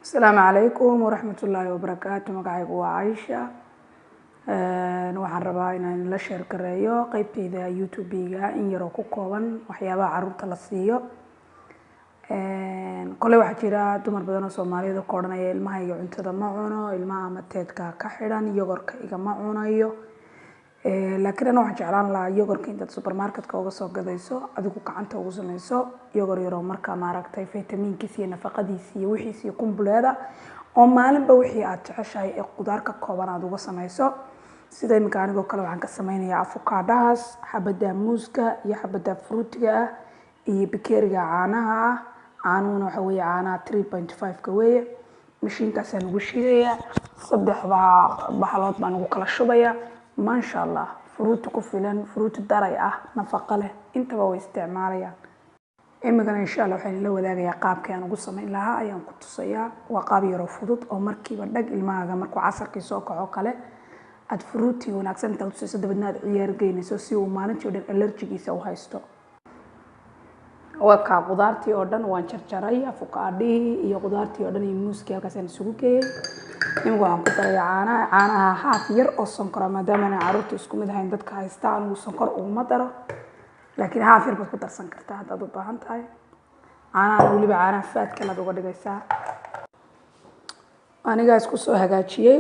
السلام عليكم ورحمة الله وبركاته. مقعيق وعايشة waxaan rabaa inaan la share gareeyo qaybtayda YouTube-ga in yar oo ku kooban waxyaabaha carruurta la siiyo. Kole waxaa jira dumar badan oo Soomaaliyeed oo odhanaya ilmahayga cuntada ma cuno, ilmaha ama teedka ka xidhan, yogurka igama cunayo. Laakiin waxaan jeclaan lahaa yogurka intaad supermarket-ka uga soo gadayso adigu gacanta ugu samayso yogur yar oo markaa maaragtay fitamiinkiisa iyo nafaqadiisa iyo wixiisa iyo kumbuleeda oo maalinba wixii aad jeceshahay ee qudaar ka kooban aad uga samayso. sida imika anigoo kale waxaan ka samaynayaa avocados, xabada muuska iyo xabada fruitiga ah iyo bakeeriga caanaha ah. Caanuhuna waxa weeye caanaha 3.5 weeye. Mashiinkaasaan ugu shiidayaa, saddexda bahalood baan ugu kala shubayaa. maasha Allah, fruit ku filan, fruit daray ah, nafaqo leh, intaba way isticmaalayaan. imikana insha Allah waxaan la wadaagayaa qaabka aan ugu samayn lahaa ayaan ku tusayaa. Waa qaab yar oo fudud oo markiiba dhag ilmahaaga markuu casarkii soo kaco kale aad fruity wanaagsan inta tusayso dabadna aad ciyaar geynayso si uu maalintii oo dhan allergigiisa u haysto. waa ka qudaartii oo dhan waan jarjaray, avocado iyo qudaartii oo dhan iyo muuskii halkaasaan isugu geeyay. imika waxaan ku darayaa caanaha haaf yar oo sonkor ah maadaama aan carruurta isku mid ahayn dadka haysta anigu sonkor uguma daro, laakiin haaf yar baad ku darsan kartaa haddaad u baahan tahay. caanaha weliba caanaha faadka laad uga dhigaysaa. anigaa isku soo hagaajiyey.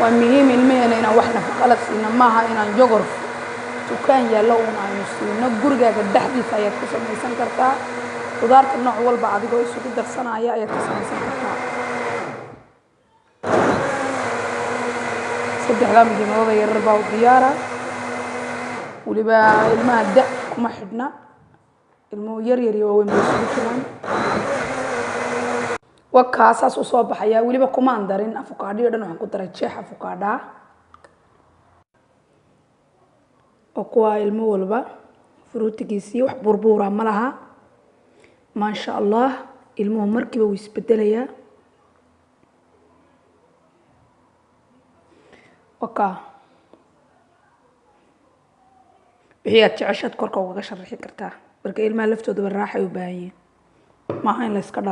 waa muhiim ilmaheena inaan wax nafaqo la siino, maaha inaan yogurt dukaan yaallo uun aynu siino. gurigaaga dhexdiisa ayaad ku samaysan kartaa. qudaarta nooc walba adigoo isugu darsanaya ayaad ka samaysan kartaa. saddexda midnimada yaryar baa u diyaara. weliba ilmaha da kuma xidhna, ilmuhu yaryar iyo waaweyn bay isugu jiraan. wakaasaas u soo baxaya. weliba kumaan darin avocado dhan, waxaan ku daray jeex avocado oo kuwa ilmo walba fruitigiisii wax burbuura ma laha. maasha Allah, ilmuhu markiiba wuu isbedelayaa. wixii aad jeceshaad korka ugaga sharaxi kartaa marka ilmaha laftooda raaxay u baahan yihiin, maaha in la iska dhalo.